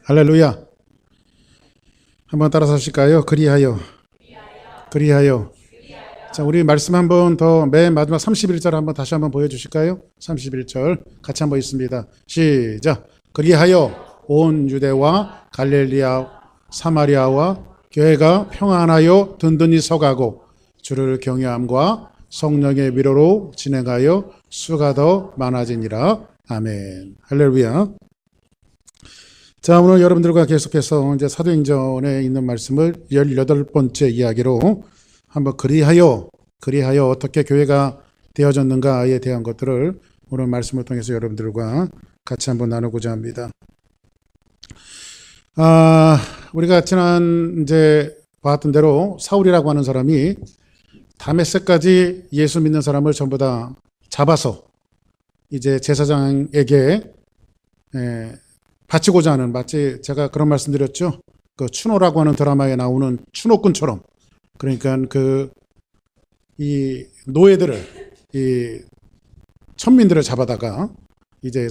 할렐루야. 한번 따라서 하실까요? 그리하여. 그리하여. 자, 우리 말씀 한번 더 맨 마지막 31절 한번 다시 한번 보여주실까요? 31절 같이 한번 있습니다. 시작. 그리하여 온 유대와 갈릴리아 사마리아와 교회가 평안하여 든든히 서가고 주를 경외함과 성령의 위로로 진행하여 수가 더 많아지니라. 아멘. 할렐루야. 자, 오늘 여러분들과 계속해서 이제 사도행전에 있는 말씀을 18번째 이야기로 한번 그리하여 어떻게 교회가 되어졌는가에 대한 것들을 오늘 말씀을 통해서 여러분들과 같이 한번 나누고자 합니다. 우리가 지난 이제 봤던 대로 사울이라고 하는 사람이 다메섹까지 예수 믿는 사람을 전부 다 잡아서 이제 제사장에게 바치고자 하는, 마치 제가 그런 말씀 드렸죠. 그 추노라고 하는 드라마에 나오는 추노꾼처럼, 그러니까 이 노예들을, 이 천민들을 잡아다가 이제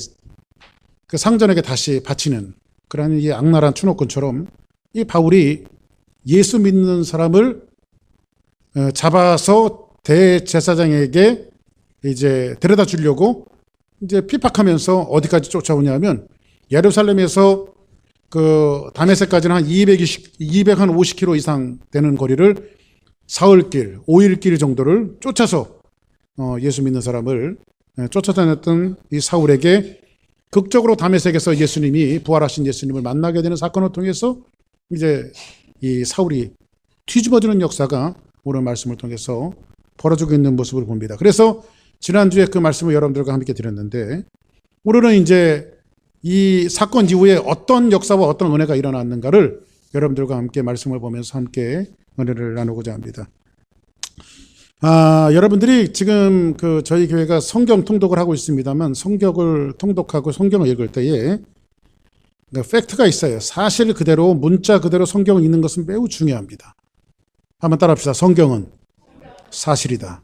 그 상전에게 다시 바치는 그런 이 악랄한 추노꾼처럼 이 바울이 예수 믿는 사람을 잡아서 대제사장에게 이제 데려다 주려고 이제 핍박하면서 어디까지 쫓아오냐면 예루살렘에서 그 다메섹까지는 한 250km 이상 되는 거리를 사흘길, 5일길 정도를 쫓아서 예수 믿는 사람을 쫓아다녔던 이 사울에게 극적으로 다메섹에서 예수님이 부활하신 예수님을 만나게 되는 사건을 통해서 이제 이 사울이 뒤집어지는 역사가 오늘 말씀을 통해서 벌어지고 있는 모습을 봅니다. 그래서 지난주에 그 말씀을 여러분들과 함께 드렸는데 오늘은 이제 이 사건 이후에 어떤 역사와 어떤 은혜가 일어났는가를 여러분들과 함께 말씀을 보면서 함께 은혜를 나누고자 합니다. 여러분들이 지금 그 저희 교회가 성경 통독을 하고 있습니다만 성경을 통독하고 성경을 읽을 때에 팩트가 있어요. 사실 그대로 문자 그대로 성경을 읽는 것은 매우 중요합니다. 한번 따라합시다. 성경은 사실이다.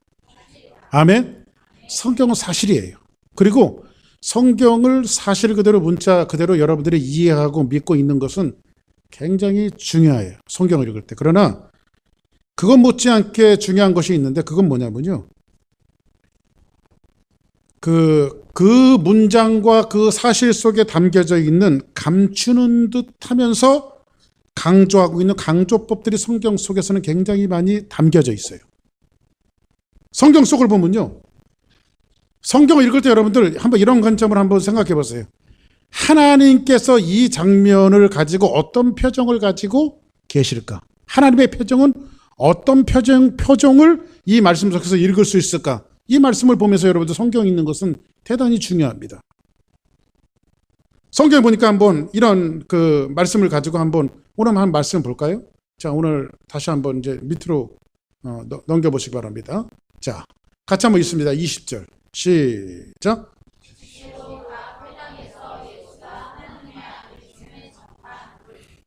아멘. 성경은 사실이에요. 그리고 성경을 사실 그대로 문자 그대로 여러분들이 이해하고 믿고 있는 것은 굉장히 중요해요. 성경을 읽을 때. 그러나 그것 못지않게 중요한 것이 있는데 그건 뭐냐면요. 그 문장과 그 사실 속에 담겨져 있는 감추는 듯 하면서 강조하고 있는 강조법들이 성경 속에서는 굉장히 많이 담겨져 있어요. 성경 속을 보면요. 성경을 읽을 때 여러분들 한번 이런 관점을 한번 생각해 보세요. 하나님께서 이 장면을 가지고 어떤 표정을 가지고 계실까? 하나님의 표정은 어떤 표정을 이 말씀 속에서 읽을 수 있을까? 이 말씀을 보면서 여러분들 성경 읽는 것은 대단히 중요합니다. 성경에 보니까 한번 이런 그 말씀을 가지고 한번 오늘 한 말씀 볼까요? 자, 오늘 다시 한번 이제 밑으로 넘겨보시기 바랍니다. 자, 같이 한번 읽습니다. 20절. 시작.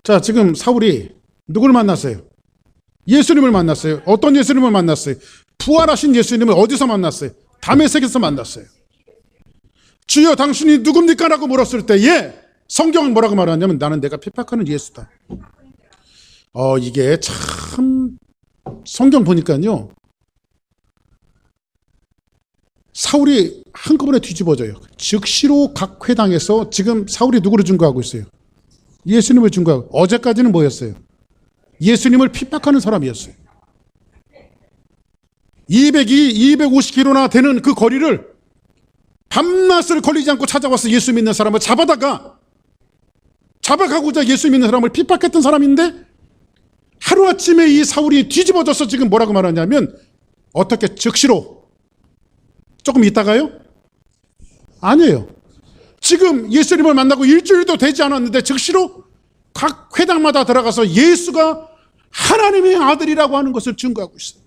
자, 지금 사울이 누굴 만났어요? 예수님을 만났어요. 어떤 예수님을 만났어요? 부활하신 예수님을 어디서 만났어요? 다메섹에서 만났어요. 주여 당신이 누굽니까? 라고 물었을 때에 성경은 뭐라고 말하냐면 나는 내가 핍박하는 예수다. 이게 참 성경 보니까요. 사울이 한꺼번에 뒤집어져요. 즉시로 각 회당에서 지금 사울이 누구를 증거하고 있어요? 예수님을 증거하고. 어제까지는 뭐였어요? 예수님을 핍박하는 사람이었어요. 250km나 되는 그 거리를 밤낮을 걸리지 않고 찾아와서 예수 믿는 사람을 잡아가고자 예수 믿는 사람을 핍박했던 사람인데 하루아침에 이 사울이 뒤집어져서 지금 뭐라고 말하냐면 어떻게 즉시로 조금 있다가요? 아니에요. 지금 예수님을 만나고 일주일도 되지 않았는데 즉시로 각 회당마다 들어가서 예수가 하나님의 아들이라고 하는 것을 증거하고 있어요.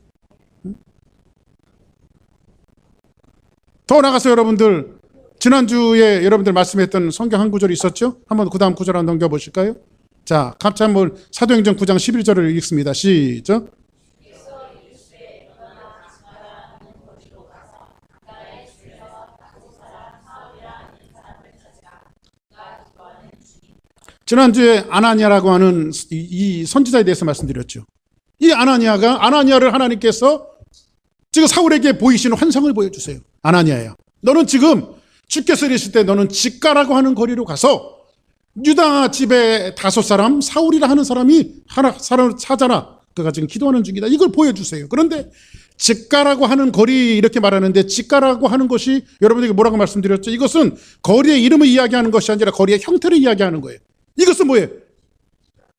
더 나가서 여러분들 지난주에 여러분들 말씀했던 성경 한 구절이 있었죠? 한번 그 다음 구절 한번 넘겨보실까요? 자, 같이 한번 사도행전 9장 11절을 읽습니다. 시작. 지난주에 아나니아라고 하는 이 선지자에 대해서 말씀드렸죠. 이 아나니아를 하나님께서 지금 사울에게 보이시는 환상을 보여주세요. 아나니아야, 너는 지금 주께서 이르실 때 너는 직가라고 하는 거리로 가서 유다 집에 5사람, 사울이라 하는 사람이 사람을 찾아라. 그가 지금 기도하는 중이다. 이걸 보여주세요. 그런데 직가라고 하는 거리, 이렇게 말하는데, 직가라고 하는 것이 여러분에게 뭐라고 말씀드렸죠? 이것은 거리의 이름을 이야기하는 것이 아니라 거리의 형태를 이야기하는 거예요. 이것은 뭐예요?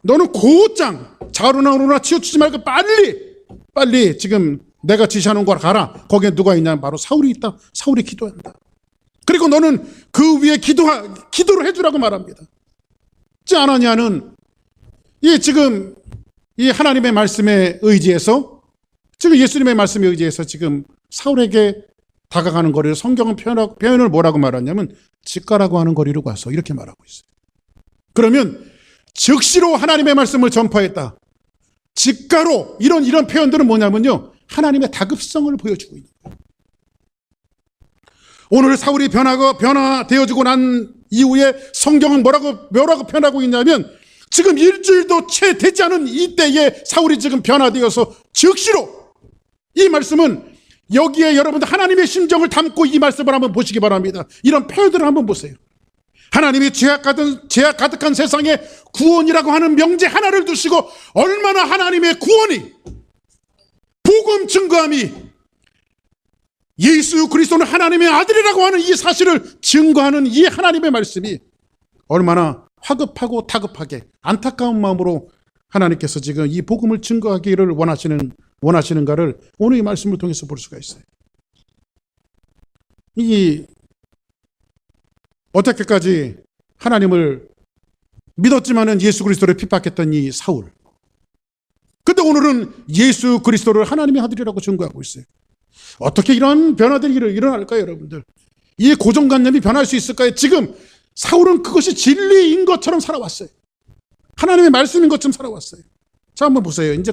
너는 곧장 좌우나 우로나 치우치지 말고 빨리 지금 내가 지시하는 곳 가라. 거기에 누가 있냐? 바로 사울이 있다. 사울이 기도한다. 그리고 너는 그 위에 기도를 해주라고 말합니다. 아나니아는 지금 이 하나님의 말씀에 의지해서, 지금 예수님의 말씀에 의지해서 지금 사울에게 다가가는 거리를 성경은 표현을 뭐라고 말하냐면 직가라고 하는 거리로 가서 이렇게 말하고 있어요. 그러면 즉시로 하나님의 말씀을 전파했다. 직가로, 이런 표현들은 뭐냐면요, 하나님의 다급성을 보여주고 있는 거예요. 오늘 사울이 변화되어지고 난 이후에 성경은 뭐라고 표현하고 있냐면, 지금 일주일도 채 되지 않은 이때에 사울이 지금 변화되어서 즉시로, 이 말씀은 여기에 여러분들 하나님의 심정을 담고 이 말씀을 한번 보시기 바랍니다. 이런 표현들을 한번 보세요. 하나님이 죄악 가득한 세상에 구원이라고 하는 명제 하나를 두시고, 얼마나 하나님의 구원이, 복음 증거함이, 예수 그리스도는 하나님의 아들이라고 하는 이 사실을 증거하는 이 하나님의 말씀이 얼마나 화급하고 다급하게 안타까운 마음으로 하나님께서 지금 이 복음을 증거하기를 원하시는가를 오늘 이 말씀을 통해서 볼 수가 있어요. 어떻게까지 하나님을 믿었지만은 예수 그리스도를 핍박했던 이 사울. 근데 오늘은 예수 그리스도를 하나님의 아들이라고 증거하고 있어요. 어떻게 이런 변화들이 일어날까요, 여러분들? 이 고정관념이 변할 수 있을까요? 지금 사울은 그것이 진리인 것처럼 살아왔어요. 하나님의 말씀인 것처럼 살아왔어요. 자, 한번 보세요. 이제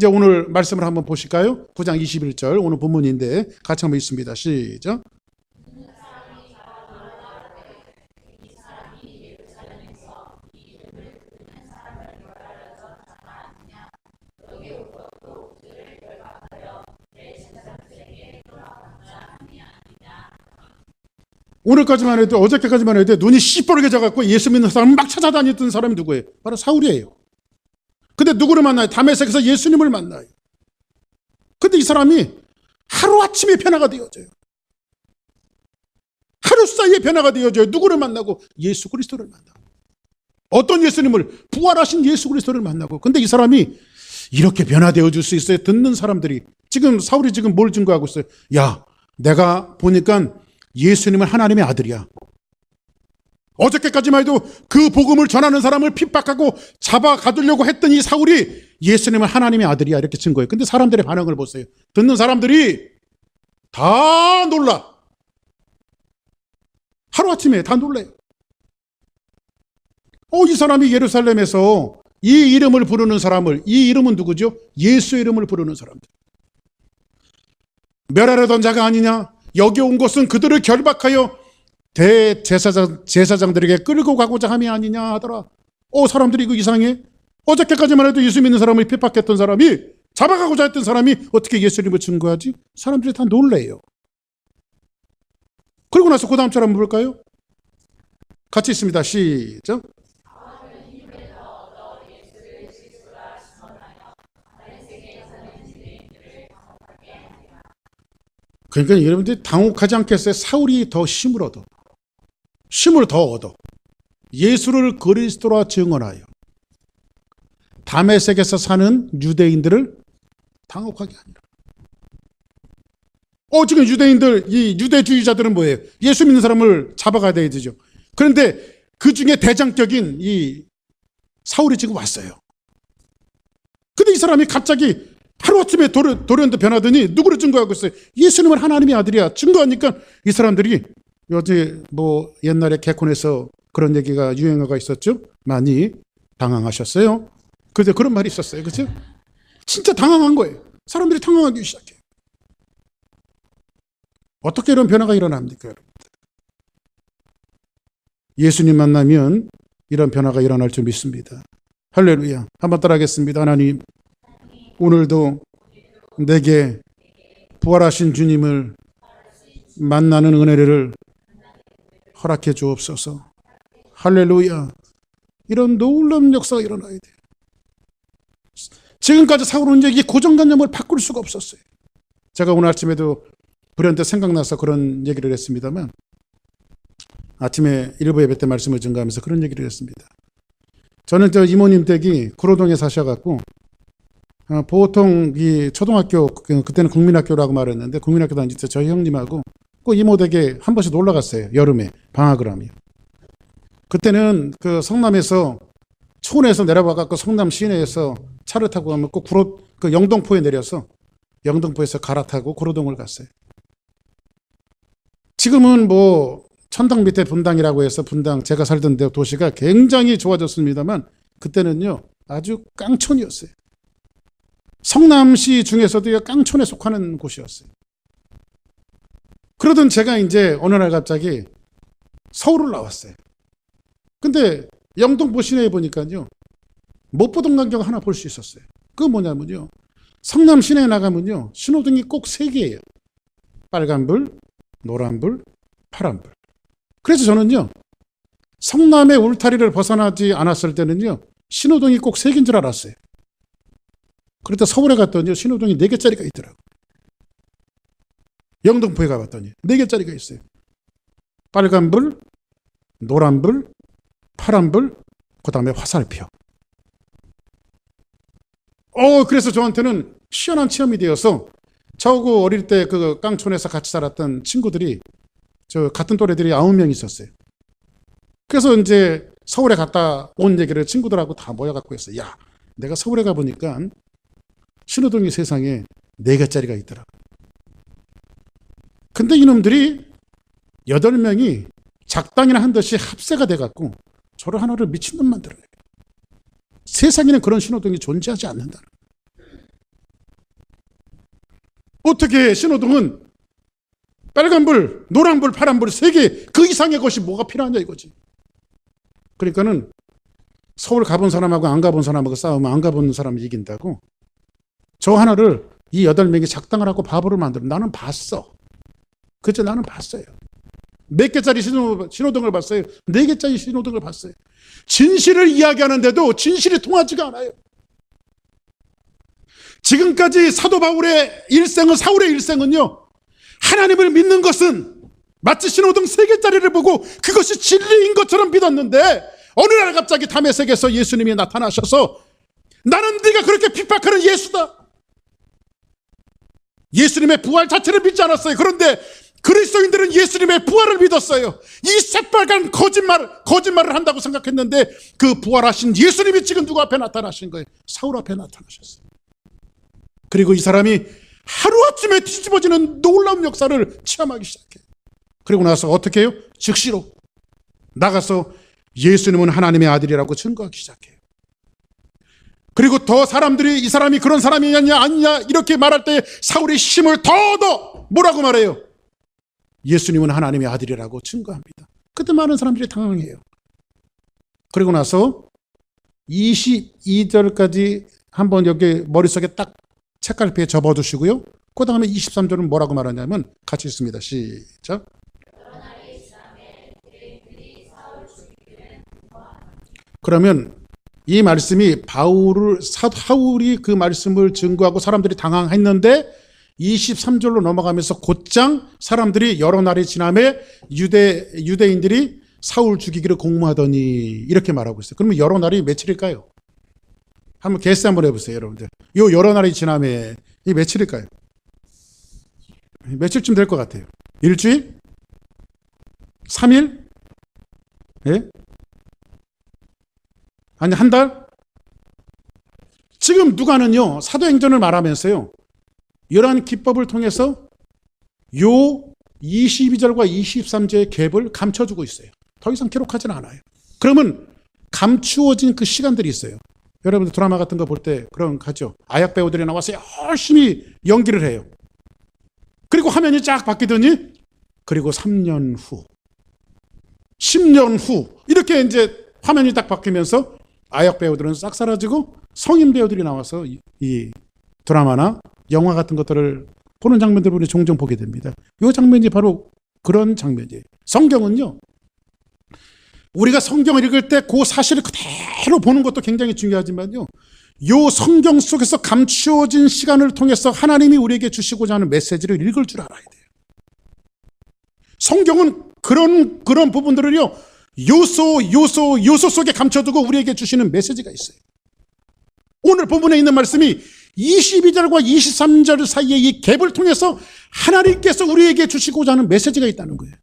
오늘 말씀을 한번 보실까요? 9장 21절, 오늘 본문인데 같이 한번 읽습니다. 시작. 오늘까지만 해도, 어저께까지만 해도 눈이 시뻘게 져갖고 예수 믿는 사람을 막 찾아다녔던 사람이 누구예요? 바로 사울이에요. 근데 누구를 만나요? 다메섹에서 예수님을 만나요. 근데 이 사람이 하루아침에 변화가 되어져요. 하루 사이에 변화가 되어져요. 누구를 만나고? 예수 그리스도를 만나고. 어떤 예수님을? 부활하신 예수 그리스도를 만나고. 근데 이 사람이 이렇게 변화되어 줄 수 있어요. 듣는 사람들이. 지금 사울이 지금 뭘 증거하고 있어요? 야, 내가 보니까 예수님은 하나님의 아들이야. 어저께까지만 해도 그 복음을 전하는 사람을 핍박하고 잡아가두려고 했던 이 사울이 예수님은 하나님의 아들이야, 이렇게 증거해요. 근데 사람들의 반응을 보세요. 듣는 사람들이 다 놀라. 하루아침에 다 놀래요. 이 사람이 예루살렘에서 이 이름을 부르는 사람을, 이 이름은 누구죠? 예수 이름을 부르는 사람들. 멸하려던 자가 아니냐? 여기 온 것은 그들을 결박하여 제사장들에게 끌고 가고자 함이 아니냐 하더라. 사람들이 이거 이상해? 어저께까지만 해도 예수 믿는 사람을 핍박했던 사람이, 잡아가고자 했던 사람이 어떻게 예수님을 증거하지? 사람들이 다 놀래요. 그러고 나서 그 다음 절 한번 볼까요? 같이 있습니다. 시작. 그러니까 여러분들이 당혹하지 않겠어요? 사울이 더 힘을 더 얻어 예수를 그리스도라 증언하여 다메섹에서 사는 유대인들을 당혹하게 하니라. 지금 유대인들, 이 유대주의자들은 뭐예요? 예수 믿는 사람을 잡아가야 되죠. 그런데 그 중에 대장격인 이 사울이 지금 왔어요. 근데 이 사람이 갑자기 하루아침에 돌연도 변하더니 누구를 증거하고 있어요? 예수님은 하나님의 아들이야. 증거하니까 이 사람들이, 어제 옛날에 개콘에서 그런 얘기가 유행어가 있었죠? 많이 당황하셨어요. 그래서 그런 말이 있었어요. 그죠? 진짜 당황한 거예요. 사람들이 당황하기 시작해요. 어떻게 이런 변화가 일어납니까, 여러분? 예수님 만나면 이런 변화가 일어날 줄 믿습니다. 할렐루야. 한번 따라하겠습니다. 하나님, 오늘도 내게 부활하신 주님을 만나는 은혜를 허락해 주옵소서. 할렐루야. 이런 놀라운 역사가 일어나야 돼요. 지금까지 사울은 이제 이 고정관념을 바꿀 수가 없었어요. 제가 오늘 아침에도 불현듯 생각나서 그런 얘기를 했습니다만, 아침에 일부 예배 때 말씀을 증거하면서 그런 얘기를 했습니다. 저는 저 이모님 댁이 구로동에 사셔갖고 보통 이 초등학교, 그때는 국민학교라고 말했는데, 국민학교 다닐 때 저희 형님하고 그 이모 댁에 한 번씩 놀러 갔어요. 여름에 방학을 하면. 그때는 그 성남에서 촌에서 내려와갖고 성남 시내에서 차를 타고 가면 꼭 그 영등포에 내려서 영등포에서 갈아타고 구로동을 갔어요. 지금은 뭐 천당 밑에 분당이라고 해서 분당, 제가 살던 데 도시가 굉장히 좋아졌습니다만, 그때는요 아주 깡촌이었어요. 성남시 중에서도 깡촌에 속하는 곳이었어요. 그러던 제가 이제 어느 날 갑자기 서울을 나왔어요. 근데 영등포 시내에 보니까요 못 보던 광경 하나 볼 수 있었어요. 그건 뭐냐면요, 성남 시내에 나가면요 신호등이 꼭 3개예요. 빨간불, 노란불, 파란불. 그래서 저는요 성남의 울타리를 벗어나지 않았을 때는요 신호등이 꼭 3개인 줄 알았어요. 그러다 서울에 갔더니 신호등이 4개짜리가 있더라고요. 영등포에 가봤더니 4개짜리가 있어요. 빨간불, 노란불, 파란불, 그 다음에 화살표. 그래서 저한테는 시원한 체험이 되어서, 저하고 어릴 때 그 깡촌에서 같이 살았던 친구들이, 저 같은 또래들이 9명 있었어요. 그래서 이제 서울에 갔다 온 얘기를 친구들하고 다 모여갖고 했어요. 야, 내가 서울에 가보니까 신호등이 세상에 4개짜리가 있더라. 근데 이놈들이 8명이 작당이나 한 듯이 합세가 돼갖고 저를 하나를 미친놈 만들어요. 세상에는 그런 신호등이 존재하지 않는다. 어떻게 신호등은 빨간불, 노란불, 파란불 3개, 그 이상의 것이 뭐가 필요하냐 이거지. 그러니까는 서울 가본 사람하고 안 가본 사람하고 싸우면 안 가본 사람이 이긴다고, 저 하나를 이 8명이 작당을 하고 바보를 만들어. 나는 봤어. 그죠? 나는 봤어요. 몇 개짜리 신호등을 봤어요. 4개짜리 신호등을 봤어요. 진실을 이야기하는데도 진실이 통하지가 않아요. 지금까지 사도 바울의 일생은, 사울의 일생은요, 하나님을 믿는 것은 마치 신호등 3개짜리를 보고 그것이 진리인 것처럼 믿었는데, 어느 날 갑자기 다메섹에서 예수님이 나타나셔서 나는 네가 그렇게 핍박하는 예수다. 예수님의 부활 자체를 믿지 않았어요. 그런데 그리스도인들은 예수님의 부활을 믿었어요. 이 새빨간 거짓말을 한다고 생각했는데, 그 부활하신 예수님이 지금 누구 앞에 나타나신 거예요? 사울 앞에 나타나셨어요. 그리고 이 사람이 하루아침에 뒤집어지는 놀라운 역사를 체험하기 시작해요. 그리고 나서 어떻게 해요? 즉시로 나가서 예수님은 하나님의 아들이라고 증거하기 시작해요. 그리고 더 사람들이 이 사람이 그런 사람이냐 아니냐 이렇게 말할 때 사울이 힘을 더 얻어 뭐라고 말해요? 예수님은 하나님의 아들이라고 증거합니다. 그때 많은 사람들이 당황해요. 그리고 나서 22절까지 한번 여기 머릿속에 딱 책갈피에 접어두시고요. 그 다음에 23절은 뭐라고 말하냐면 같이 읽습니다. 시작. 그러면 이 말씀이 사울이 그 말씀을 증거하고 사람들이 당황했는데 23절로 넘어가면서 곧장 사람들이 여러 날이 지남에 유대인들이 사울 죽이기를 공모하더니 이렇게 말하고 있어요. 그러면 여러 날이 며칠일까요? 한번 개수 한번 해보세요, 여러분들. 요 여러 날이 지남에 이 며칠일까요? 며칠쯤 될 것 같아요. 일주일? 3일? 예? 아니, 한 달? 지금 누가는요, 사도행전을 말하면서요, 이러한 기법을 통해서 요 22절과 23절의 갭을 감춰주고 있어요. 더 이상 기록하지는 않아요. 그러면 감추어진 그 시간들이 있어요. 여러분들 드라마 같은 거 볼 때 그런 가죠. 아역 배우들이 나와서 열심히 연기를 해요. 그리고 화면이 쫙 바뀌더니 그리고 3년 후, 10년 후 이렇게 이제 화면이 딱 바뀌면서 아역 배우들은 싹 사라지고 성인 배우들이 나와서 이 드라마나 영화 같은 것들을 보는 장면들을 우리 종종 보게 됩니다. 이 장면이 바로 그런 장면이에요. 성경은요, 우리가 성경을 읽을 때 그 사실을 그대로 보는 것도 굉장히 중요하지만요, 이 성경 속에서 감추어진 시간을 통해서 하나님이 우리에게 주시고자 하는 메시지를 읽을 줄 알아야 돼요. 성경은 그런 부분들을요, 요소 속에 감춰두고 우리에게 주시는 메시지가 있어요. 오늘 본문에 있는 말씀이 22절과 23절 사이에 이 갭을 통해서 하나님께서 우리에게 주시고자 하는 메시지가 있다는 거예요.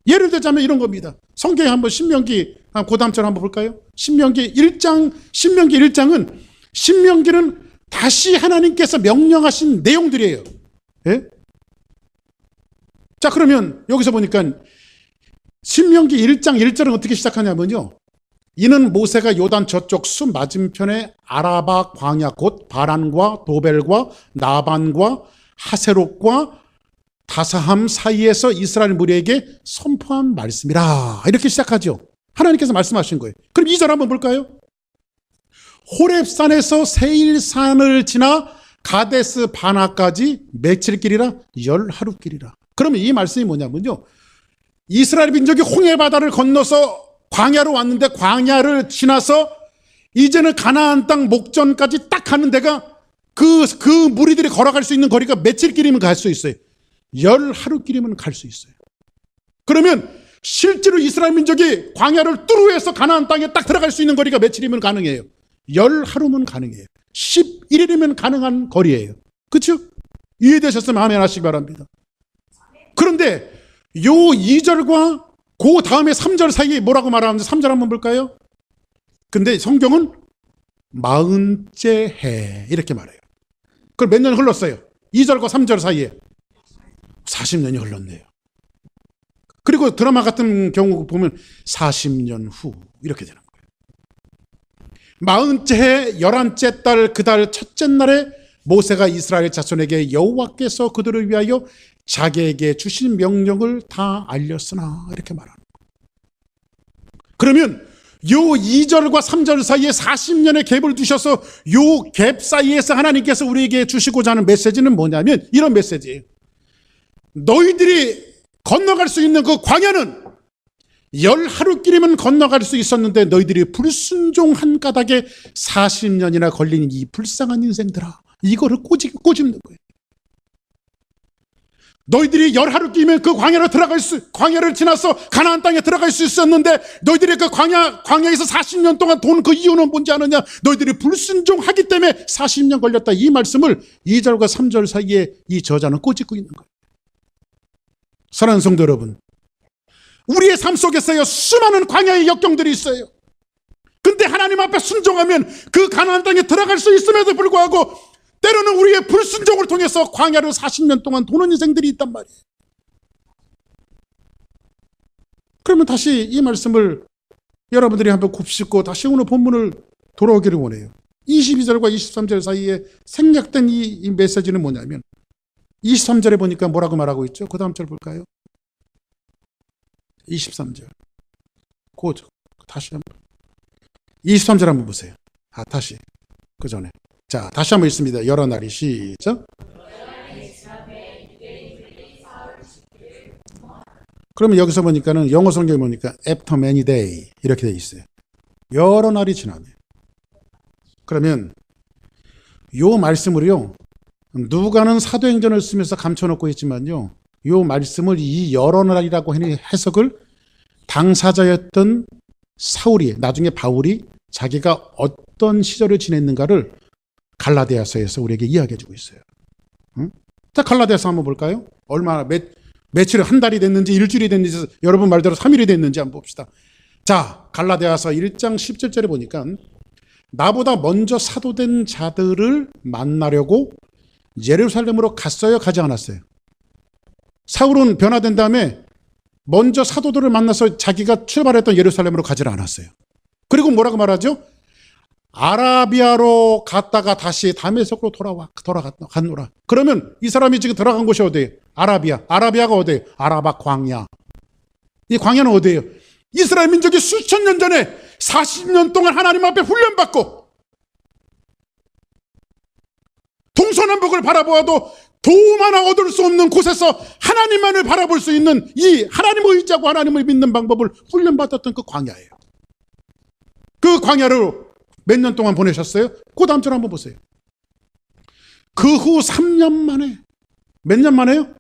예를 들자면 이런 겁니다. 성경에 한번 신명기, 그 다음처럼 한번 볼까요? 신명기 1장은 신명기는 다시 하나님께서 명령하신 내용들이에요. 예? 자, 그러면 여기서 보니까 신명기 1장 1절은 어떻게 시작하냐면요, 이는 모세가 요단 저쪽 수 맞은편에 아라바 광야 곧 바란과 도벨과 나반과 하세롯과 다사함 사이에서 이스라엘 무리에게 선포한 말씀이라, 이렇게 시작하죠. 하나님께서 말씀하신 거예요. 그럼 2절 한번 볼까요? 호렙산에서 세일산을 지나 가데스 바나까지 며칠 길이라? 10하루 길이라. 그러면 이 말씀이 뭐냐면요, 이스라엘 민족이 홍해 바다를 건너서 광야로 왔는데 광야를 지나서 이제는 가나안 땅 목전까지 딱 가는 데가 그 무리들이 걸어갈 수 있는 거리가 며칠 길이면 갈 수 있어요. 10하루 길이면 갈 수 있어요. 그러면 실제로 이스라엘 민족이 광야를 뚜루해서 가나안 땅에 딱 들어갈 수 있는 거리가 며칠이면 가능해요? 10하루면 가능해요. 11일이면 가능한 거리예요. 그렇죠? 이해되셨으면 아멘 하시기 바랍니다. 그런데 요 2절과 그 다음에 3절 사이에 뭐라고 말하는지 3절 한번 볼까요? 근데 성경은 40째 해 이렇게 말해요. 그럼 몇 년 흘렀어요? 2절과 3절 사이에 40년이 흘렀네요. 그리고 드라마 같은 경우 보면 40년 후 이렇게 되는 거예요. 40째 해 11째 달 그 달 첫째 날에 모세가 이스라엘 자손에게 여호와께서 그들을 위하여 자기에게 주신 명령을 다 알렸으나, 이렇게 말하는 거예요. 그러면 요 2절과 3절 사이에 40년의 갭을 두셔서 요 갭 사이에서 하나님께서 우리에게 주시고자 하는 메시지는 뭐냐면 이런 메시지예요. 너희들이 건너갈 수 있는 그 광야는 10하루길이면 건너갈 수 있었는데 너희들이 불순종한 까닭에 40년이나 걸린 이 불쌍한 인생들아, 이거를 꼬집는 거예요. 너희들이 10하루길이면 그 광야를 지나서 가나안 땅에 들어갈 수 있었는데 너희들이 그 광야에서 40년 동안 돈 그 이유는 뭔지 아느냐? 너희들이 불순종하기 때문에 40년 걸렸다. 이 말씀을 2절과 3절 사이에 이 저자는 꼬집고 있는 거예요. 사랑하는 성도 여러분, 우리의 삶 속에서요, 수많은 광야의 역경들이 있어요. 근데 하나님 앞에 순종하면 그 가나안 땅에 들어갈 수 있음에도 불구하고 때로는 우리의 불순종을 통해서 광야를 40년 동안 도는 인생들이 있단 말이에요. 그러면 다시 이 말씀을 여러분들이 한번 곱씹고 다시 오늘 본문을 돌아오기를 원해요. 22절과 23절 사이에 생략된 이 메시지는 뭐냐면 23절에 보니까 뭐라고 말하고 있죠? 그 다음 절 볼까요? 23절. 다시 한번. 23절 한번 보세요. 다시. 그 전에. 자, 다시 한번 읽습니다. 여러 날이 시작. 그러면 여기서 보니까는 영어 성경에 보니까 after many day 이렇게 돼 있어요. 여러 날이 지나면. 그러면 요 말씀을요, 누가는 사도행전을 쓰면서 감춰놓고 있지만요, 요 말씀을 이 여러 날이라고 해석을 당사자였던 사울이, 나중에 바울이 자기가 어떤 시절을 지냈는가를 갈라디아서에서 우리에게 이야기해주고 있어요. 응? 자, 갈라디아서 한번 볼까요? 얼마나 며칠, 한 달이 됐는지 일주일이 됐는지 여러분 말대로 3일이 됐는지 한번 봅시다. 자, 갈라디아서 1장 17절에 보니까 나보다 먼저 사도된 자들을 만나려고 예루살렘으로 갔어요? 가지 않았어요? 사울은 변화된 다음에 먼저 사도들을 만나서 자기가 출발했던 예루살렘으로 가지를 않았어요. 그리고 뭐라고 말하죠? 아라비아로 갔다가 다시 다메섹으로 돌아갔노라. 그러면 이 사람이 지금 들어간 곳이 어디예요? 아라비아가 어디예요? 아라바 광야. 이 광야는 어디예요? 이스라엘 민족이 수천 년 전에 40년 동안 하나님 앞에 훈련받고 동서남북을 바라보아도 도움 하나 얻을 수 없는 곳에서 하나님만을 바라볼 수 있는 이 하나님을 의지하고 하나님을 믿는 방법을 훈련받았던 그 광야예요. 그 광야를 몇 년 동안 보내셨어요? 그 다음 절 한번 보세요. 그 후 3년 만에, 몇 년 만에요?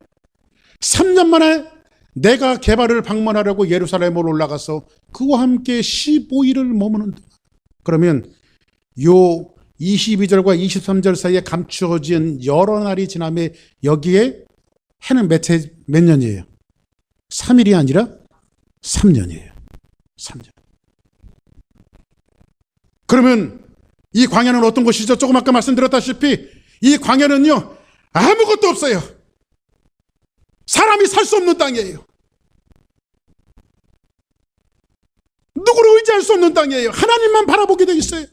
3년 만에 내가 게바를 방문하려고 예루살렘으로 올라가서 그와 함께 15일을 머무는 동안. 그러면 요 22절과 23절 사이에 감추어진 여러 날이 지나면 여기에 해는 몇 년이에요? 3일이 아니라 3년이에요. 3년. 그러면 이 광야는 어떤 곳이죠? 조금 아까 말씀드렸다시피 이 광야는요, 아무것도 없어요. 사람이 살 수 없는 땅이에요. 누구를 의지할 수 없는 땅이에요. 하나님만 바라보게 돼 있어요.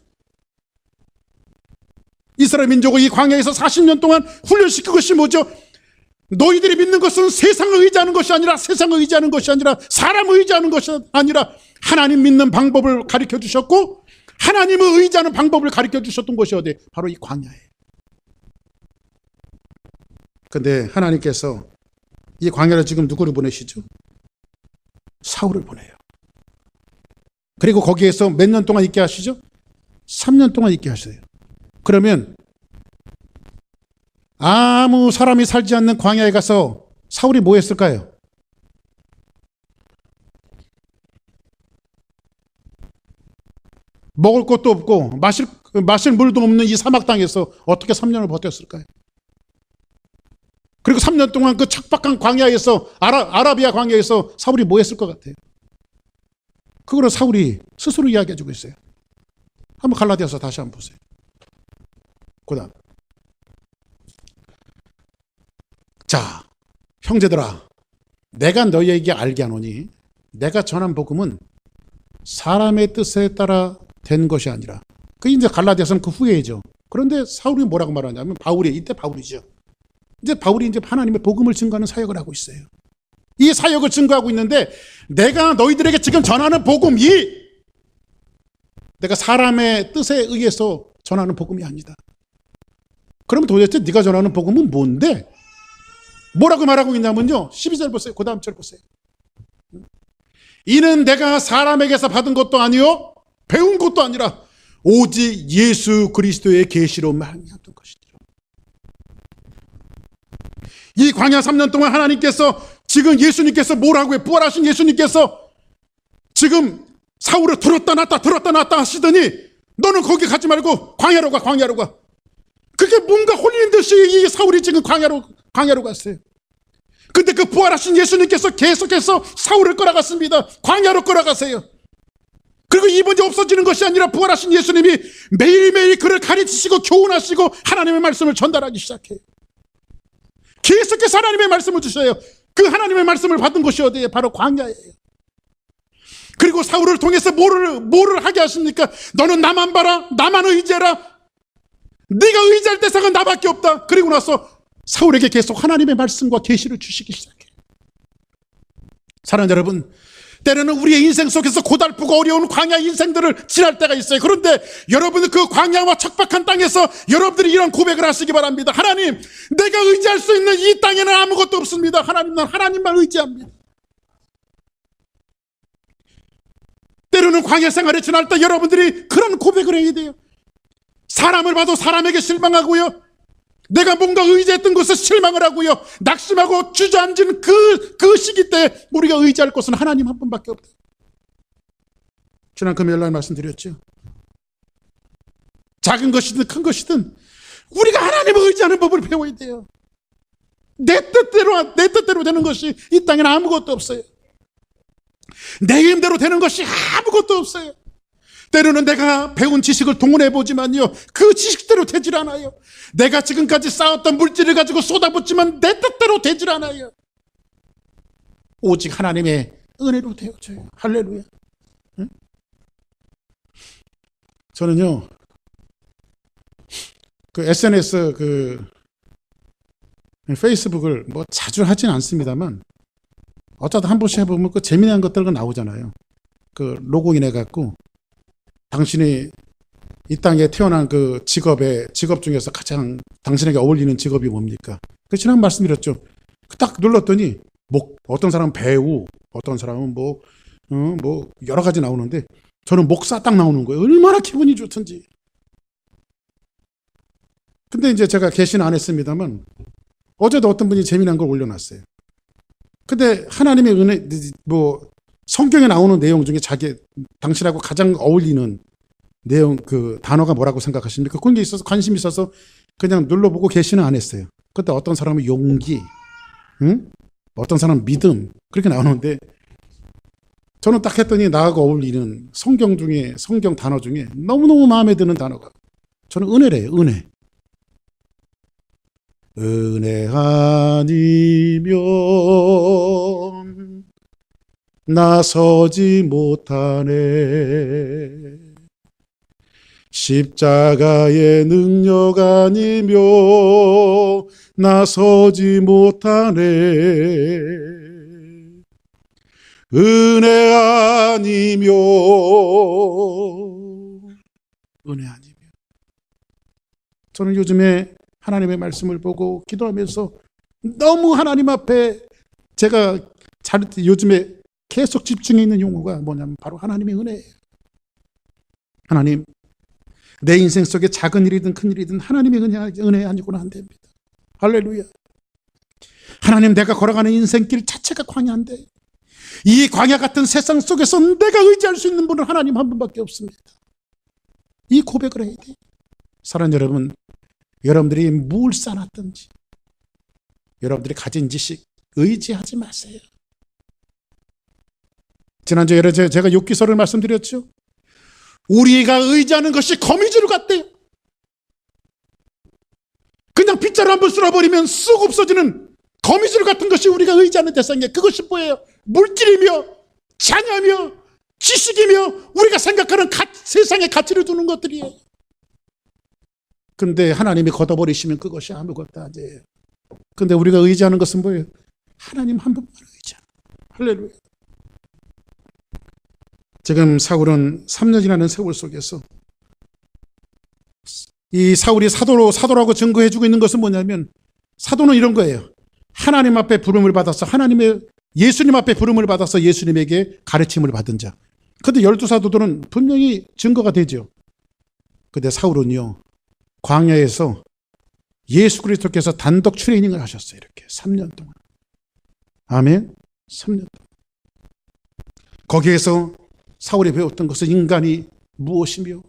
이스라엘 민족을 이 광야에서 40년 동안 훈련시킨 것이 뭐죠? 너희들이 믿는 것은 세상을 의지하는 것이 아니라, 세상을 의지하는 것이 아니라, 사람을 의지하는 것이 아니라 하나님 믿는 방법을 가르쳐 주셨고, 하나님을 의지하는 방법을 가르쳐 주셨던 것이 어디? 바로 이 광야예요. 근데 하나님께서 이 광야를 지금 누구를 보내시죠? 사울을 보내요. 그리고 거기에서 몇 년 동안 있게 하시죠? 3년 동안 있게 하세요. 그러면 아무 사람이 살지 않는 광야에 가서 사울이 뭐 했을까요? 먹을 것도 없고 마실 물도 없는 이 사막 땅에서 어떻게 3년을 버텼을까요? 그리고 3년 동안 그 척박한 광야에서 아라비아 광야에서 사울이 뭐 했을 것 같아요? 그거를 사울이 스스로 이야기해주고 있어요. 한번 갈라디아서 다시 한번 보세요. 그 다음, 자, 형제들아, 내가 너희에게 알게 하노니 내가 전한 복음은 사람의 뜻에 따라 된 것이 아니라, 그 이제 갈라디아서는 그 후에죠. 그런데 사울이 뭐라고 말하냐면, 이때 바울이죠. 이제 바울이 이제 하나님의 복음을 증거하는 사역을 하고 있어요. 이 사역을 증거하고 있는데, 내가 너희들에게 지금 전하는 복음이 내가 사람의 뜻에 의해서 전하는 복음이 아니다. 그러면 도대체 네가 전하는 복음은 뭔데? 뭐라고 말하고 있냐면요, 12절 보세요. 그 다음 절 보세요. 이는 내가 사람에게서 받은 것도 아니요 배운 것도 아니라 오직 예수 그리스도의 계시로 말미암던 것이니라. 이 광야 3년 동안 하나님께서, 지금 예수님께서 뭐라고 해? 부활하신 예수님께서 지금 사울을 들었다 놨다 하시더니, 너는 거기 가지 말고 광야로 가. 그게 뭔가 홀린 듯이 이 사울이 지금 광야로 갔어요. 근데 그 부활하신 예수님께서 계속해서 사울을 끌어갔습니다. 광야로 끌어가세요. 그리고 이번이 없어지는 것이 아니라 부활하신 예수님이 매일매일 그를 가르치시고 교훈하시고 하나님의 말씀을 전달하기 시작해요. 계속해서 하나님의 말씀을 주셔요. 그 하나님의 말씀을 받은 곳이 어디예요? 바로 광야예요. 그리고 사울을 통해서 뭐를 하게 하십니까? 너는 나만 봐라, 나만 의지해라, 네가 의지할 대상은 나밖에 없다. 그리고 나서 사울에게 계속 하나님의 말씀과 계시를 주시기 시작해요. 사랑하는 여러분, 때로는 우리의 인생 속에서 고달프고 어려운 광야 인생들을 지날 때가 있어요. 그런데 여러분은 그 광야와 척박한 땅에서 여러분들이 이런 고백을 하시기 바랍니다. 하나님, 내가 의지할 수 있는 이 땅에는 아무것도 없습니다. 하나님, 난 하나님만 의지합니다. 때로는 광야 생활을 지날 때 여러분들이 그런 고백을 해야 돼요. 사람을 봐도 사람에게 실망하고요, 내가 뭔가 의지했던 것에 실망을 하고요, 낙심하고 주저앉은 그 시기 때 우리가 의지할 것은 하나님 한 분밖에 없다. 지난 금요일날 말씀드렸죠. 작은 것이든 큰 것이든 우리가 하나님을 의지하는 법을 배워야 돼요. 내 뜻대로 되는 것이 이 땅에는 아무것도 없어요. 내 힘대로 되는 것이 아무것도 없어요. 때로는 내가 배운 지식을 동원해보지만요, 그 지식대로 되질 않아요. 내가 지금까지 쌓았던 물질을 가지고 쏟아붓지만 내 뜻대로 되질 않아요. 오직 하나님의 은혜로 되어져요. 할렐루야. 응? 저는요, 그 SNS 페이스북을 뭐 자주 하진 않습니다만, 어쩌다 한 번씩 해보면 그 재미난 것들이 나오잖아요. 그 로그인 해갖고 당신이 이 땅에 태어난 그 직업 중에서 가장 당신에게 어울리는 직업이 뭡니까? 그 지난 말씀드렸죠. 딱 눌렀더니 어떤 사람은 배우, 어떤 사람은 뭐 여러 가지 나오는데 저는 목사 딱 나오는 거예요. 얼마나 기분이 좋던지. 근데 이제 제가 게시는 안 했습니다만 어제도 어떤 분이 재미난 걸 올려놨어요. 근데 하나님의 은혜, 성경에 나오는 내용 중에 당신하고 가장 어울리는 내용, 그 단어가 뭐라고 생각하십니까? 그런 게 있어서 관심이 있어서 그냥 눌러보고 게시는 안 했어요. 근데 어떤 사람은 용기, 어떤 사람은 믿음, 그렇게 나오는데 저는 딱 했더니 나하고 어울리는 성경 단어 중에 너무너무 마음에 드는 단어가 저는 은혜래요. 은혜 아니면 나서지 못하네. 십자가의 능력 아니면 나서지 못하네. 은혜 아니면 저는 요즘에 하나님의 말씀을 보고 기도하면서 너무 하나님 앞에 제가 요즘에 계속 집중해 있는 용어가 뭐냐면 바로 하나님의 은혜예요. 하나님, 내 인생 속에 작은 일이든 큰 일이든 하나님의 은혜 아니고는 안 됩니다. 할렐루야. 하나님, 내가 걸어가는 인생길 자체가 광야인데 이 광야 같은 세상 속에서 내가 의지할 수 있는 분은 하나님 한 분밖에 없습니다. 이 고백을 해야 돼요. 사랑하는 여러분, 여러분들이 뭘 쌓았든지 여러분들이 가진 지식 의지하지 마세요. 지난주에 제가 욥기서를 말씀드렸죠. 우리가 의지하는 것이 거미줄 같대요. 그냥 빗자루 한번 쓸어버리면 쑥 없어지는 거미줄 같은 것이 우리가 의지하는 대상이에요. 그것이 뭐예요? 물질이며 자녀며 지식이며 우리가 생각하는 세상에 가치를 두는 것들이에요. 근데 하나님이 걷어버리시면 그것이 아무것도 아니에요. 근데 우리가 의지하는 것은 뭐예요? 하나님 한 분만 의지하는 거예요. 할렐루야. 지금 사울은 3년이라는 세월 속에서 이 사울이 사도라고 증거해주고 있는 것은 뭐냐면 사도는 이런 거예요. 하나님 앞에 부름을 받아서 예수님 앞에 부름을 받아서 예수님에게 가르침을 받은 자. 근데 12사도들은 분명히 증거가 되죠. 근데 사울은요, 광야에서 예수 그리스도께서 단독 트레이닝을 하셨어요. 이렇게 3년 동안. 아멘. 3년 동안. 거기에서 사울이 배웠던 것은 인간이 무엇이며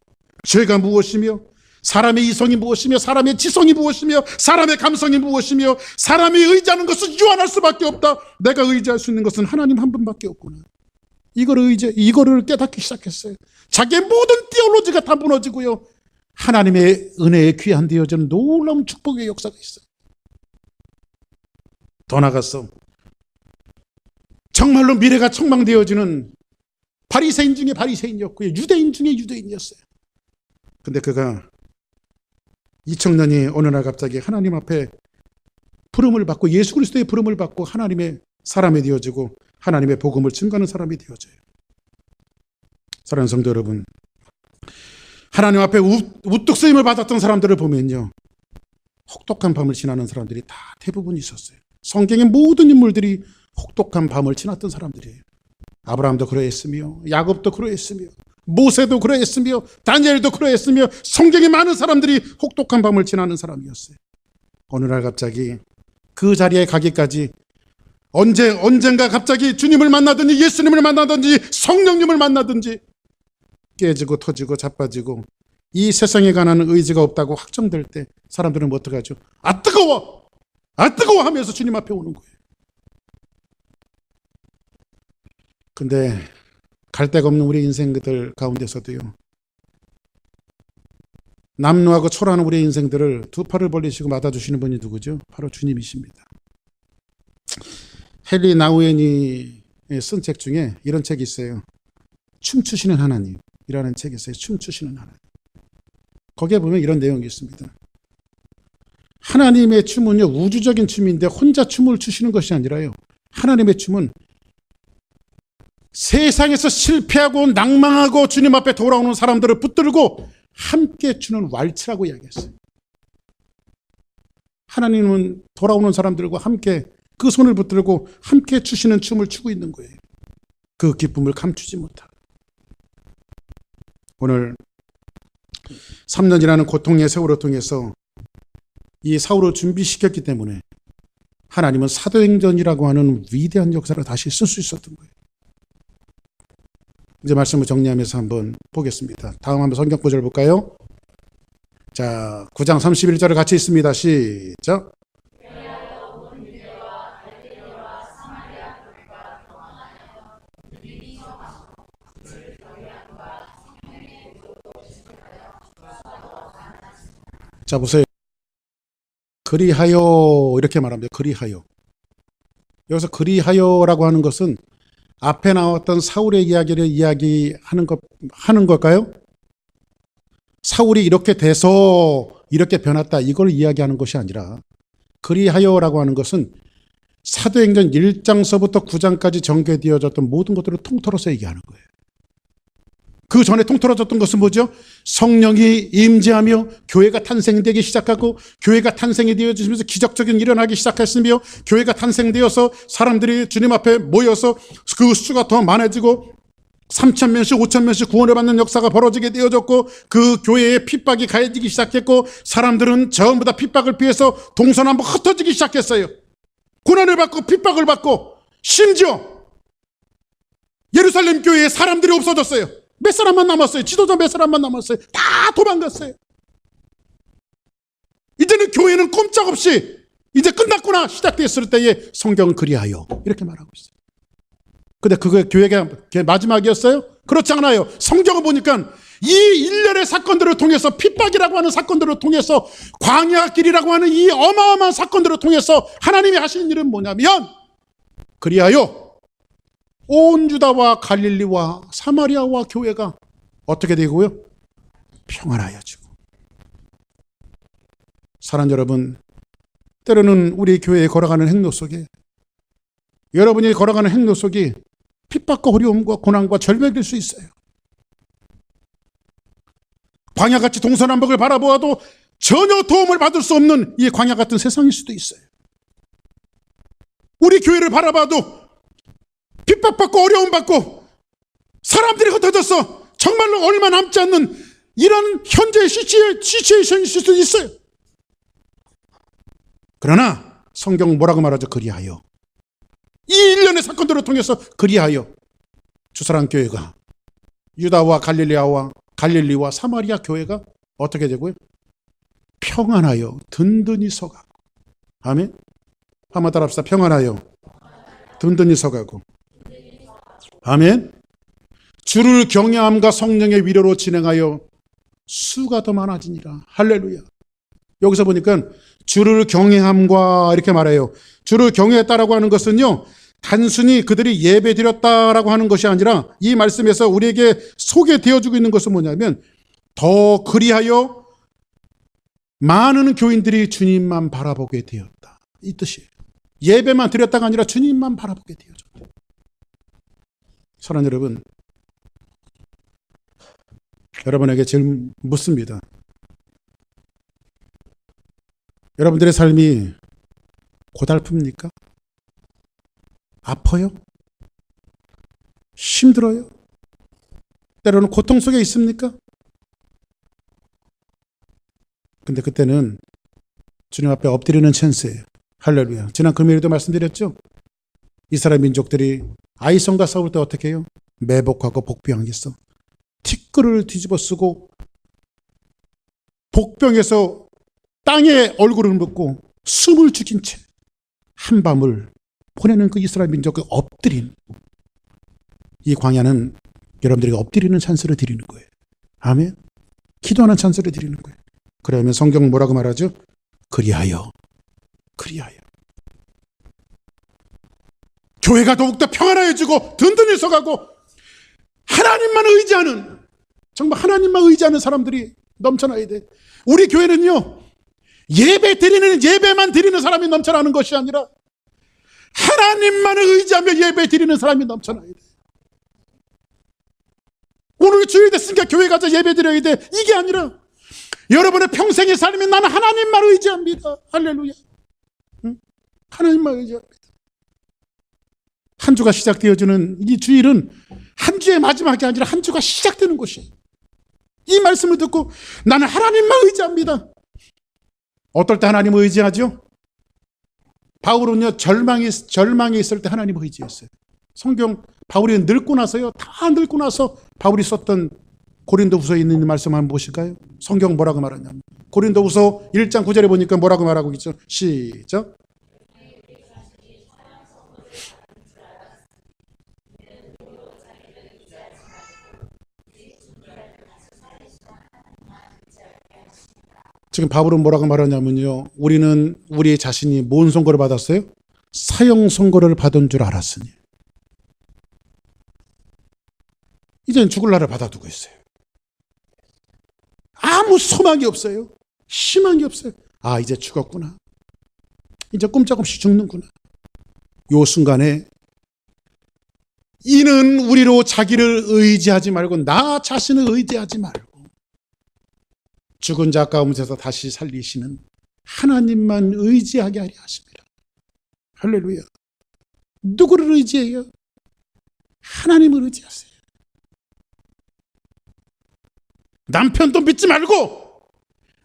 죄가 무엇이며 사람의 이성이 무엇이며 사람의 지성이 무엇이며 사람의 감성이 무엇이며 사람이 의지하는 것은 유한할 수밖에 없다. 내가 의지할 수 있는 것은 하나님 한 분밖에 없구나. 이거를 깨닫기 시작했어요. 자기의 모든 티올로지가 다 무너지고요. 하나님의 은혜에 귀한 되어지는 놀라운 축복의 역사가 있어요. 더 나아가서 정말로 미래가 촉망되어지는 바리새인 중에 바리새인이었고요. 유대인 중에 유대인이었어요. 근데 그가 이 청년이 어느 날 갑자기 하나님 앞에 부름을 받고 예수 그리스도의 부름을 받고 하나님의 사람이 되어지고 하나님의 복음을 증거하는 사람이 되어져요. 사랑하는 성도 여러분, 하나님 앞에 우뚝 쓰임을 받았던 사람들을 보면요, 혹독한 밤을 지나는 사람들이 다 대부분 있었어요. 성경의 모든 인물들이 혹독한 밤을 지났던 사람들이에요. 아브라함도 그러했으며 야곱도 그러했으며 모세도 그러했으며 다니엘도 그러했으며 성경의 많은 사람들이 혹독한 밤을 지나는 사람이었어요. 어느 날 갑자기 그 자리에 가기까지 언젠가 갑자기 주님을 만나든지 예수님을 만나든지 성령님을 만나든지 깨지고 터지고 자빠지고 이 세상에 관한 의지가 없다고 확정될 때 사람들은 어떻게 하죠? 아 뜨거워! 아 뜨거워! 하면서 주님 앞에 오는 거예요. 근데 갈 데가 없는 우리 인생들 가운데서도요, 남루하고 초라한 우리 인생들을 두 팔을 벌리시고 맞아주시는 분이 누구죠? 바로 주님이십니다. 헨리 나우엔이 쓴 책 중에 이런 책이 있어요. 춤추시는 하나님이라는 책이 있어요. 춤추시는 하나님. 거기에 보면 이런 내용이 있습니다. 하나님의 춤은요, 우주적인 춤인데 혼자 춤을 추시는 것이 아니라요, 하나님의 춤은 세상에서 실패하고 낭망하고 주님 앞에 돌아오는 사람들을 붙들고 함께 추는 왈츠라고 이야기했어요. 하나님은 돌아오는 사람들과 함께 그 손을 붙들고 함께 추시는 춤을 추고 있는 거예요. 그 기쁨을 감추지 못하고. 오늘 3년이라는 고통의 세월을 통해서 이 사울을 준비시켰기 때문에 하나님은 사도행전이라고 하는 위대한 역사를 다시 쓸 수 있었던 거예요. 이제 말씀을 정리하면서 한번 보겠습니다. 다음 한번 성경 구절 볼까요? 자, 9장 31절을 같이 있습니다. 시작. 자, 보세요. 그리하여 이렇게 말합니다. 그리하여. 여기서 그리하여라고 하는 것은 앞에 나왔던 사울의 이야기를 하는 걸까요? 사울이 이렇게 돼서 이렇게 변했다 이걸 이야기하는 것이 아니라 그리하여라고 하는 것은 사도행전 1장서부터 9장까지 전개되어졌던 모든 것들을 통틀어서 얘기하는 거예요. 그 전에 통틀어졌던 것은 뭐죠? 성령이 임재하며 교회가 탄생되기 시작하고 교회가 탄생이 되어지면서 기적적인 일이 일어나기 시작했으며 교회가 탄생되어서 사람들이 주님 앞에 모여서 그 수가 더 많아지고 3,000명씩 5,000명씩 구원을 받는 역사가 벌어지게 되어졌고 그 교회에 핍박이 가해지기 시작했고 사람들은 전부 다 핍박을 피해서 동서남북 흩어지기 시작했어요. 고난을 받고 핍박을 받고 심지어 예루살렘 교회에 사람들이 없어졌어요. 몇 사람만 남았어요. 지도자 몇 사람만 남았어요. 다 도망갔어요. 이제는 교회는 꼼짝없이 이제 끝났구나 시작됐을 때에 성경은 그리하여 이렇게 말하고 있어요. 근데 그게 교회가 마지막이었어요? 그렇지 않아요. 성경을 보니까 이 일련의 사건들을 통해서 핍박이라고 하는 사건들을 통해서 광야길이라고 하는 이 어마어마한 사건들을 통해서 하나님이 하시는 일은 뭐냐면 그리하여 온 유다와 갈릴리와 사마리아와 교회가 어떻게 되고요? 평안하여지고. 사랑 여러분, 때로는 우리 교회에 걸어가는 행로 속에 여러분이 걸어가는 행로 속에 핍박과 어려움과 고난과 절벽일 수 있어요. 광야같이 동서남북을 바라보아도 전혀 도움을 받을 수 없는 이 광야 같은 세상일 수도 있어요. 우리 교회를 바라봐도 핍박받고 어려움받고 사람들이 흩어져서 정말로 얼마 남지 않는 이런 현재의 시츄에이션일 수도 있어요. 그러나 성경은 뭐라고 말하죠? 그리하여. 이 일련의 사건들을 통해서 그리하여 주사랑교회가 유다와 갈릴리와 사마리아 교회가 어떻게 되고요? 평안하여 든든히 서가고. 아멘. 한번 따라합시다. 평안하여 든든히 서가고. 아멘. 주를 경외함과 성령의 위로로 진행하여 수가 더 많아지니라. 할렐루야. 여기서 보니까 주를 경외함과 이렇게 말해요. 주를 경외했다라고 하는 것은요, 단순히 그들이 예배 드렸다라고 하는 것이 아니라 이 말씀에서 우리에게 소개되어주고 있는 것은 뭐냐면 더 그리하여 많은 교인들이 주님만 바라보게 되었다. 이 뜻이에요. 예배만 드렸다가 아니라 주님만 바라보게 되어졌다. 사랑하는 여러분, 여러분에게 제일 묻습니다. 여러분들의 삶이 고달픕니까? 아파요? 힘들어요? 때로는 고통 속에 있습니까? 근데 그때는 주님 앞에 엎드리는 찬스예요. 할렐루야. 지난 금요일에도 말씀드렸죠? 이스라엘 민족들이 아이성과 싸울 때 어떻게 해요? 매복하고 복병했어. 티끌을 뒤집어 쓰고 복병에서 땅에 얼굴을 묻고 숨을 죽인 채 한밤을 보내는 그 이스라엘 민족의 엎드린 이 광야는 여러분들에게 엎드리는 찬스를 드리는 거예요. 아멘. 기도하는 찬스를 드리는 거예요. 그러면 성경은 뭐라고 말하죠? 그리하여. 교회가 더욱더 평안해지고 든든히 서가고 하나님만 의지하는, 정말 하나님만 의지하는 사람들이 넘쳐나야 돼. 우리 교회는요, 예배만 드리는 사람이 넘쳐나는 것이 아니라 하나님만을 의지하며 예배 드리는 사람이 넘쳐나야 돼. 오늘 주일 됐으니까 교회 가서 예배 드려야 돼. 이게 아니라 여러분의 평생의 삶이 나는 하나님만 의지합니다. 할렐루야. 응? 하나님만 의지합니다. 한 주가 시작되어지는 이 주일은 한 주의 마지막이 아니라 한 주가 시작되는 곳이에요. 이 말씀을 듣고 나는 하나님만 의지합니다. 어떨 때 하나님을 의지하죠? 바울은요, 절망에 있을 때 하나님을 의지했어요. 성경 바울이 늙고 나서요, 다 늙고 나서 바울이 썼던 고린도후서에 있는 말씀 한번 보실까요? 성경 뭐라고 말하냐면 고린도후서 1장 9절에 보니까 뭐라고 말하고 있죠? 시작. 지금 바울은 뭐라고 말하냐면요, 우리는 우리 자신이 뭔 선고를 받았어요? 사형 선고를 받은 줄 알았으니 이제는 죽을 날을 받아두고 있어요. 아무 소망이 없어요. 희망이 없어요. 아, 이제 죽었구나. 이제 꼼짝없이 죽는구나. 요 순간에 이는 우리로 자기를 의지하지 말고 나 자신을 의지하지 말고 죽은 자 가운데서 다시 살리시는 하나님만 의지하게 하려 하십니다. 할렐루야. 누구를 의지해요? 하나님을 의지하세요. 남편도 믿지 말고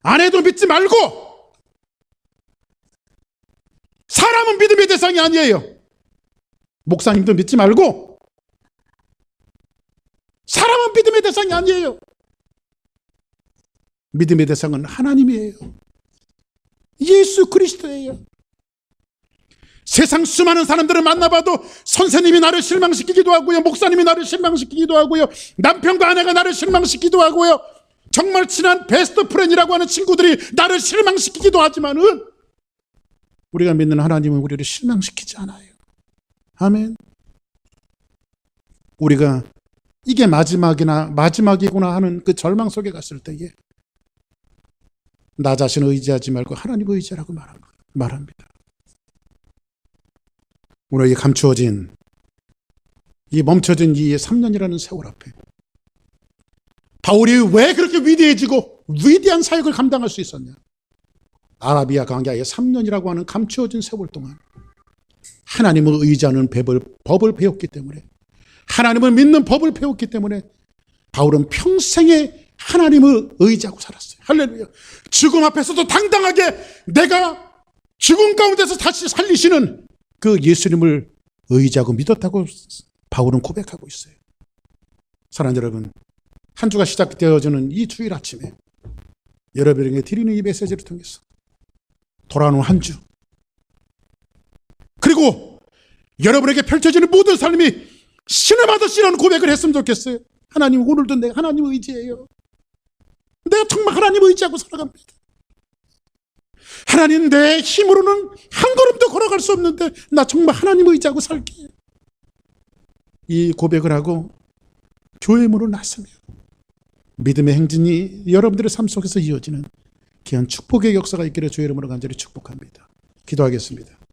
아내도 믿지 말고 사람은 믿음의 대상이 아니에요. 목사님도 믿지 말고 사람은 믿음의 대상이 아니에요. 믿음의 대상은 하나님이에요. 예수 그리스도예요. 세상 수많은 사람들을 만나봐도 선생님이 나를 실망시키기도 하고요, 목사님이 나를 실망시키기도 하고요, 남편과 아내가 나를 실망시키기도 하고요, 정말 친한 베스트 프렌이라고 하는 친구들이 나를 실망시키기도 하지만은 우리가 믿는 하나님은 우리를 실망시키지 않아요. 아멘. 우리가 이게 마지막이구나 하는 그 절망 속에 갔을 때에 나 자신을 의지하지 말고 하나님을 의지하라고 말합니다. 오늘 이 감추어진, 이 멈춰진 이 3년이라는 세월 앞에 바울이 왜 그렇게 위대해지고 위대한 사역을 감당할 수 있었냐? 아라비아 광야의 3년이라고 하는 감추어진 세월 동안 하나님을 의지하는 법을 배웠기 때문에, 하나님을 믿는 법을 배웠기 때문에 바울은 평생에 하나님을 의지하고 살았어요. 할렐루야. 죽음 앞에서도 당당하게 내가 죽음 가운데서 다시 살리시는 그 예수님을 의지하고 믿었다고 바울은 고백하고 있어요. 사랑하는 여러분, 한 주가 시작되어지는 이 주일 아침에 여러분에게 드리는 이 메시지를 통해서 돌아오는 한 주, 그리고 여러분에게 펼쳐지는 모든 삶이 신을 받으시라는 고백을 했으면 좋겠어요. 하나님, 오늘도 내가 하나님 의지해요. 내가 정말 하나님 의지하고 살아갑니다. 하나님, 내 힘으로는 한 걸음도 걸어갈 수 없는데 나 정말 하나님 의지하고 살게요. 이 고백을 하고 교회 문을 나서며 믿음의 행진이 여러분들의 삶 속에서 이어지는 귀한 축복의 역사가 있기를 주의 이름으로 간절히 축복합니다. 기도하겠습니다.